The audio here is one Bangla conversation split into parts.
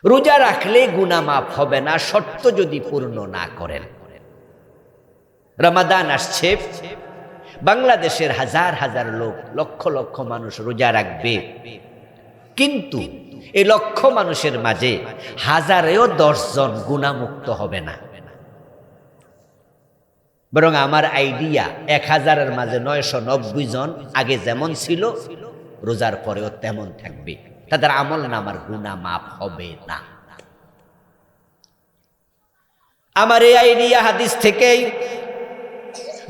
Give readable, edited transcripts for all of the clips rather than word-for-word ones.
রোজা রাখলে গুনাহ মাফ হবে না শর্ত যদি পূর্ণ না করেন। রমাদান আসছে, বাংলাদেশের হাজার হাজার লোক, লক্ষ লক্ষ মানুষ রোজা রাখবে, কিন্তু এই লক্ষ মানুষের মাঝে হাজারেও 10 জন গুনাহমুক্ত হবে না। বরং আমার আইডিয়া 1000-এর মাঝে 990 জন আগে যেমন ছিল রোজার পরেও তেমন থাকবে, তাদের আমল নামার গুনাহ মাফ হবে না। আমার এই আইডিয়া হাদিস থেকেই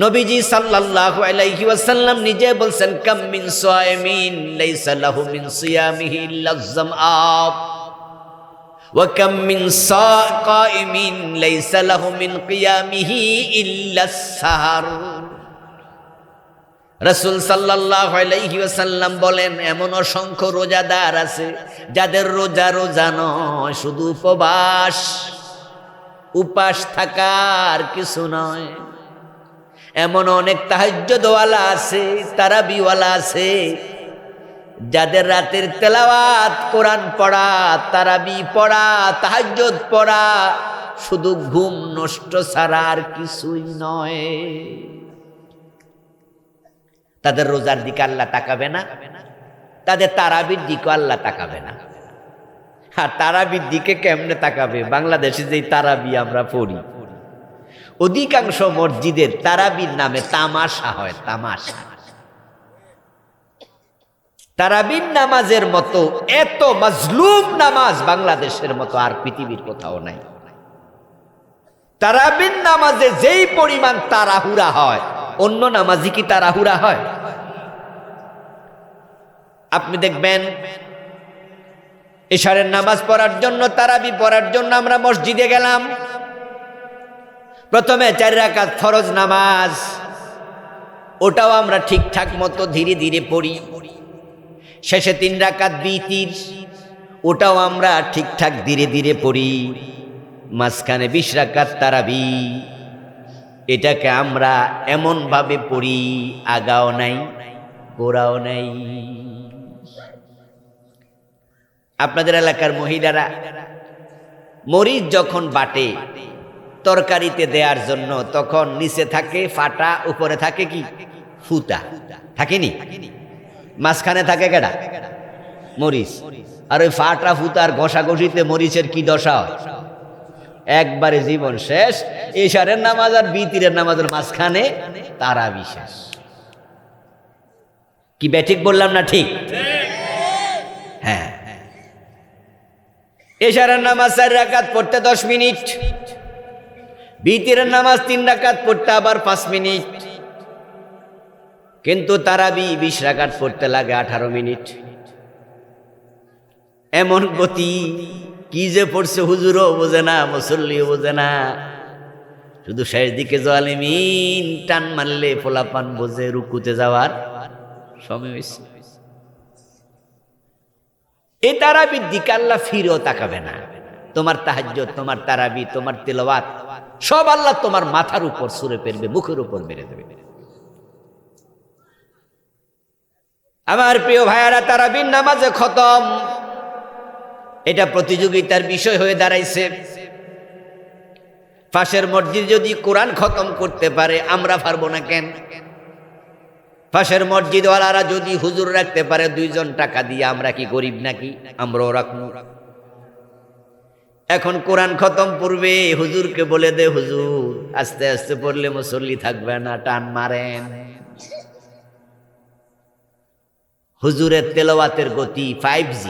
নবীজি সাল্লাল্লাহু আলাইহি ওয়াসাল্লাম নিজে বলছেন, কাম মিন সায়মিন লাইসা লাহু মিন সিয়ামিহি ইল্লা যামআব ওয়া কাম মিন সাকাইমিন লাইসা লাহু মিন কিয়ামিহি ইল্লা সাহার। রাসূল সাল্লাল্লাহু আলাইহি ওয়াসাল্লাম বলেন, এমন অসংখ্য রোজাদার আছে যাদের রোজা রোজা নয়, শুধু উপবাস, উপাস থাকার কিছু নয়। এমন অনেক তাহাজ্জুদওয়ালা আছে, তারাবিওয়ালা আছে, যাদের রাতের তেলাওয়াত, কোরআন পড়া, তারাবি পড়া, তাহাজ্জুদ পড়া শুধু ঘুম নষ্ট ছাড়া আর কিছুই নয়। তাদের রোজার দিকে আল্লাহ তাকাবে না, তাদের তারাবির দিকে আল্লাহ তাকাবে না। আর তারাবির দিকে কেমনে তাকাবে? বাংলাদেশে যেই তারাবি আমরা পড়ি, অধিকাংশ মসজিদের তারাবির নামে তামাশা হয়, তামাশা। তারাবির নামাজের মতো এত মাজলুম নামাজ বাংলাদেশের মতো আর পৃথিবীর কোথাও নাই। তারাবির নামাজে যেই পরিমাণ তাড়াহুড়া হয়, অন্য নামাজে কি তাড়াহুড়া হয়? আপনি দেখবেন ইশারের নামাজ পড়ার জন্য, তারাবি পড়ার জন্য আমরা মসজিদে গেলাম, প্রথমে 4 রাকাত ফরজ নামাজ, ওটাও আমরা ঠিকঠাক মতো ধীরে ধীরে পড়ি। শেষে 3 রাকাত বিতির, ওটাও আমরা ঠিকঠাক ধীরে ধীরে পড়ি। মাঝখানে 20 রাকাত তারাবি, এটাকে আমরা এমন ভাবে পড়ি, আগাও নাই গোড়াও নাই। আপনাদের এলাকার মহিলারা মরিচ যখন বাটে তরকারিতে দেওয়ার জন্য, তখন নিচে থাকে ফাটা, উপরে থাকে কি ফুটা, থাকেনি? মাঝখানে থাকে কেডা? মরিচ। আর ওই ফাটা ফুটার ঘষাঘষিতে মরিচের কি দশা হয়? একবারে জীবন শেষ। ইশারের নামাজ আর বিতিরের নামাজের মাঝখানে তারাবি শেষ। কি ব্যাঠিক বললাম না ঠিক? হ্যাঁ। ইশারের নামাজ 4 রাকাত পড়তে 10 মিনিট, বিতিরের নামাজ 3 রাকাত পড়তে আবার 5 মিনিট, কিন্তু তারাবি 20 রাকাত পড়তে লাগে 18 মিনিট। এমন গতি, কি যে পড়ছে হুজুরও বোঝে না, মুসল্লিও বোঝে না, শুধু শেষ দিকে জালিমিন টান মারলে ফোলাপান বোঝে রুকুতে যাওয়ার সময় হয়েছে। এই তারাবির দিকে আল্লাহ ফিরেও তাকাবে না। তোমার তাহাজ্জুদ, তোমার তারাবি, তোমার তিলাওয়াত সব আল্লাহ তোমার মাথার উপর ছুঁড়ে ফেলবে, মুখের উপর মেরে দেবে। আমার প্রিয় ভাইয়ারা, তারাবির নামাজে খতম, এটা প্রতিযোগিতার বিষয় হয়ে দাঁড়াইছে। পাশের মসজিদ যদি কোরআন খতম করতে পারে, আমরা পারবো না কেন? পাশের মসজিদওয়ালারা যদি হুজুর রাখতে পারে 2 জন টাকা দিয়ে, আমরা কি গরিব নাকি? আমরাও রাখবো। এখন কোরআন খতম পড়বে, হুজুরকে বলে দে, হুজুর আস্তে আস্তে পড়লে মুসল্লি থাকবে না, টান মারেন। হুজুরের তেলাওয়াতের গতি 5G,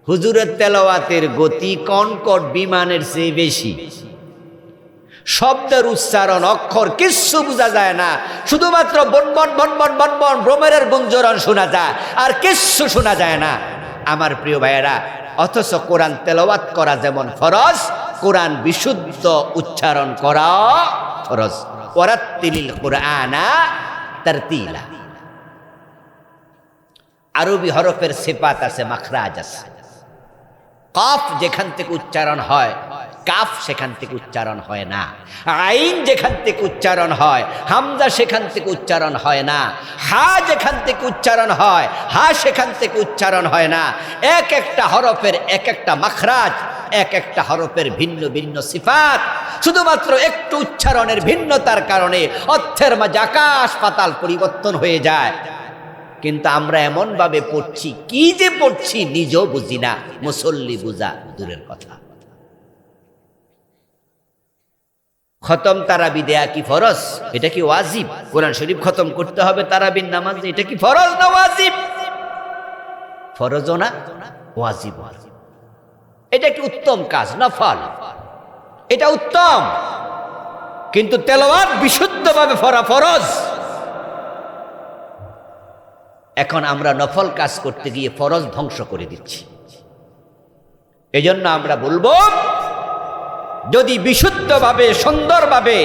হুজুরের তেলাওয়াতের গতি কনকট বিমানের চেয়ে বেশি। শব্দের উচ্চারণ, অক্ষর কিচ্ছু বোঝা যায় না, শুধুমাত্র বনবন বনবন বনবন ভ্রমরের গুঞ্জরণ শোনা যায়, আর কিচ্ছু শোনা যায় না। আমার প্রিয় ভাইয়েরা, অথচ কোরআন তেলাওয়াত করা যেমন ফরজ, কোরআন বিশুদ্ধ উচ্চারণ করা ফরজ। ওয়ারাত্তিলিল কুরআনা তারতিলা। আরবি হরফের সিফাত আছে, মাখরাজ আছে। কফ যেখান থেকে উচ্চারণ হয় কাফ সেখান থেকে উচ্চারণ হয় না, আইন যেখান থেকে উচ্চারণ হয়, হামজা সেখান থেকে উচ্চারণ হয় না, হা যেখান থেকে উচ্চারণ হয়, হা সেখান থেকে উচ্চারণ হয় না। এক একটা হরফের এক একটা মাখরাজ, এক একটা হরফের ভিন্ন ভিন্ন সিফাত, শুধুমাত্র একটু উচ্চারণের ভিন্নতার কারণে অর্থের মাঝে আকাশ পাতাল পরিবর্তন হয়ে যায়। কিন্তু আমরা এমন ভাবে পড়ছি, কি যে পড়ছি নিজেও বুঝি না, মুসল্লি বুঝা দূরের কথা। খতম তারাবি দেয়া কি ফরজ? এটা কি ওয়াজিব? কোরআন শরীফ খতম করতে হবে তারাবির নামাজ, এটা কি ফরজ না ওয়াজিব? ফরজও না, ওয়াজিব। এটা একটি উত্তম কাজ, নফল, এটা উত্তম, কিন্তু তেলাওয়াত বিশুদ্ধভাবে পড়া ফরজ। এখন আমরা নফল কাজ করতে গিয়ে ফরজ ধ্বংস করে দিচ্ছি। এজন্য আমরা বলবো, যদি বিশুদ্ধভাবে সুন্দরভাবে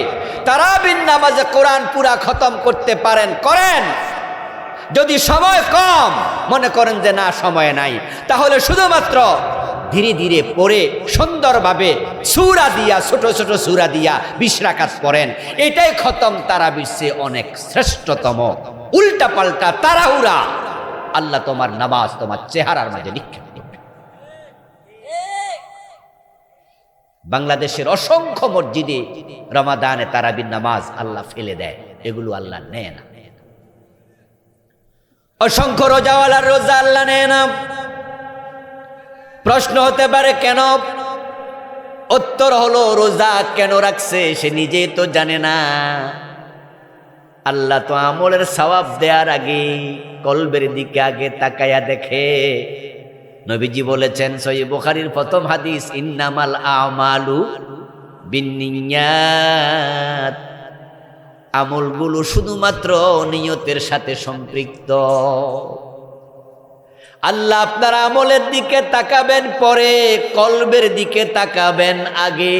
তারাবির নামাজে কোরআন পুরা খতম করতে পারেন করেন। যদি সময় কম মনে করেন যে না সময় নাই, তাহলে শুধুমাত্র ধীরে ধীরে পড়ে সুন্দরভাবে সূরা দিয়া, ছোট ছোট সূরা দিয়া 20 রাকাত পড়েন। এটাই খতম তারাবির চেয়ে অনেক শ্রেষ্ঠতম। উল্টা পাল্টা তাড়াহুড়া আল্লাহ তোমার নামাজ তোমার চেহারার মাঝে নিক্ষেপ করবে। বাংলাদেশের অসংখ্য মসজিদে রমাদানে তারাবির নামাজ আল্লাহ ফেলে দেয়, এগুলো আল্লাহ নেয় না। অসংখ্য রোজাওয়ালার রোজা আল্লাহ নেয় না। প্রশ্ন হতে পারে কেন? উত্তর হলো, রোজা কেন রাখছে সে নিজে তো জানে না। আল্লাহ তো আমলের সওয়াব দেওয়ার আগে কলবের দিকে আগে তাকায়া দেখে। নবীজি বলেছেন, সহিহ বুখারীর প্রথম হাদিস, ইন্নামাল আমালু বিন্নিয়াত, আমলগুলো শুধুমাত্র নিয়তের সাথে সম্পৃক্ত। আল্লাহ আপনার আমলের দিকে তাকাবেন পরে, কলবের দিকে তাকাবেন আগে।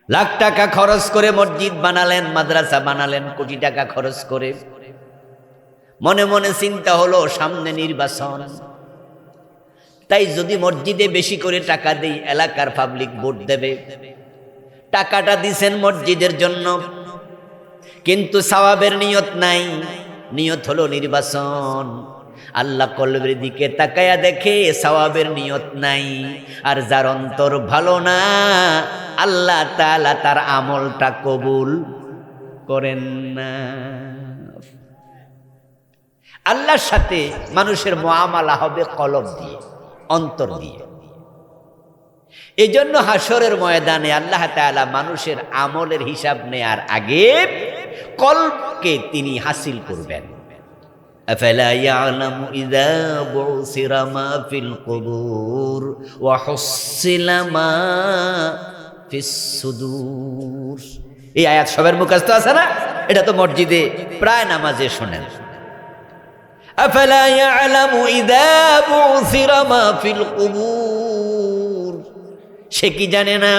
লাখ টাকা খরচ করে মসজিদ বানালেন, মাদ্রাসা বানালেন, কোটি টাকা খরচ করে, মনে মনে চিন্তা হলো সামনে নির্বাচন, তাই যদি মসজিদে বেশি করে টাকা দেই এলাকার পাবলিক ভোট দেবে। টাকাটা দিছেন মসজিদের জন্য, কিন্তু সওয়াবের নিয়ত নাই, নিয়ত হলো নির্বাচন। আল্লাহ কলবের দিকে তাকায়া দেখে সওয়াবের নিয়ত নাই। আর যার অন্তর ভালো না, আল্লাহ তাআলা তার আমলটা কবুল করেন না। আল্লাহর সাথে মানুষের মুআমালা হবে কলব দিয়ে, অন্তর দিয়ে। এই জন্য হাসরের ময়দানে আল্লাহ তাআলা মানুষের আমলের হিসাব নেয়ার আগে কলবকে তিনি হাসিল করবেন। আফালা ইয়ালামু ইযা বুসিরা মা ফিল কুবুর ওয়া হুসিলা মা ফিস সুদূর। এই আয়াত সবার মুখস্থ আছে না? এটা তো মসজিদে প্রায় নামাজে শোনেন। আফালা ইয়ালামু ইযা বুসিরা মা ফিল কুবুর, সে কি জানে না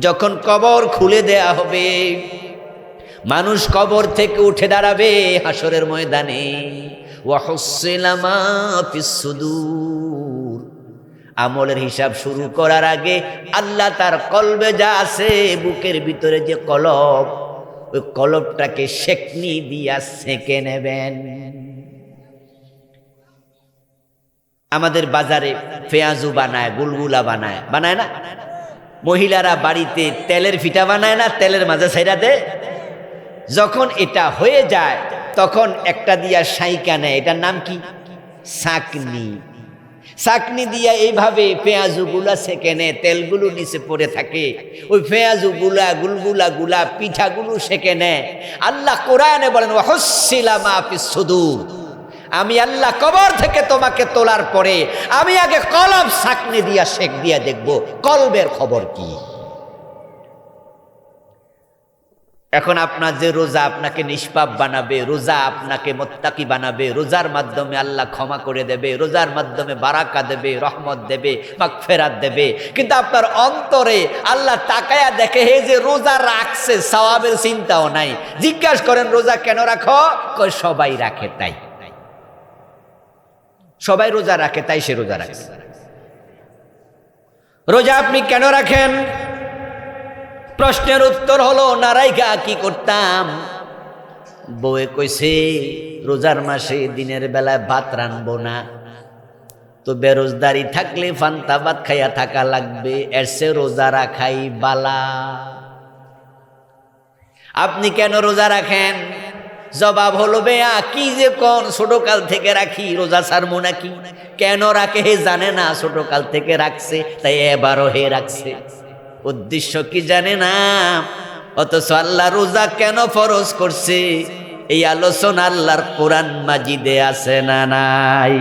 যখন কবর খুলে দেয়া হবে, মানুষ কবর থেকে উঠে দাঁড়াবে হাসরের ময়দানে, ওয়া হুসিলা মা ফিস সুদূর, আমলের হিসাব শুরু করার আগে আল্লাহ তার কলবে যা আছে, বুকের ভিতরে যে কলব, ওই কলবটাকে সেকনি দিয়া সেকে নেবেন। আমাদের বাজারে পেঁয়াজু বানায়, গুলগুলা বানায়, বানায় না? মহিলারা বাড়িতে তেলের ফিটা বানায় না, তেলের মাঝে ছাইরা দেয়। যখন এটা হয়ে যায় তখন একটা দিয়া সাইকা নেয়, এটার নাম কি? ছাঁকনি। ছাঁকনি দিয়া এইভাবে পেঁয়াজুগুলা সেকে নেয়, তেলগুলো নিচে পড়ে থাকে, ওই পেঁয়াজুগুলা, গুলগুলা গুলা, পিঠাগুলো সেকে নেয়। আল্লাহ কোরআনে বলেন, ওয়া হুসিলা মা ফিস সুদূর, আমি আল্লাহ কবর থেকে তোমাকে তোলার পরে আমি আগে কলব ছাঁকনি দিয়া সেক দিয়া দেখব কলবের খবর কি। এখন আপনার যে রোজা আপনাকে নিষ্পাপ বানাবে, রোজা আপনাকে মুত্তাকি বানাবে, রোজার মাধ্যমে আল্লাহ ক্ষমা করে দেবে, রোজার মাধ্যমে বারাকা দেবে, রহমত দেবে, মাগফিরাত দেবে, কিন্তু আপনার অন্তরে আল্লাহ তাকায়া দেখে হে যে রোজা রাখছে, সওয়াবের চিন্তাও নাই। জিজ্ঞাসা করেন রোজা কেন রাখো? কই সবাই রাখে তাই। সবাই রোজা রাখে তাই সে রোজা রাখে। রোজা আপনি কেন রাখেন? প্রশ্নের উত্তর হলো, নারাইকা কি করতাম? বউয়ে কইছে রোজার মাসে দিনের বেলায় ভাত রানবো না, তো বেরোজদারি থাকলে ফান্তা ভাত খাইয়া থাকা লাগবে, এর চেয়ে রোজা রাখাই বালা। আপনি কেন রোজা রাখেন? জবাব হলো, বেয়া কি যে কোন, ছোটকাল থেকে রাখি, রোজা ছাড়বো নাকি? কেন রাখে হে জানে না, ছোটকাল থেকে রাখছে তাই এবারও হে রাখছে। উদ্দেশ্য কি জানে না, অথচ আল্লাহ রোজা কেন ফরজ করছে এই আলোচনা আল্লাহর কোরআন মাজিদে আছে না নাই?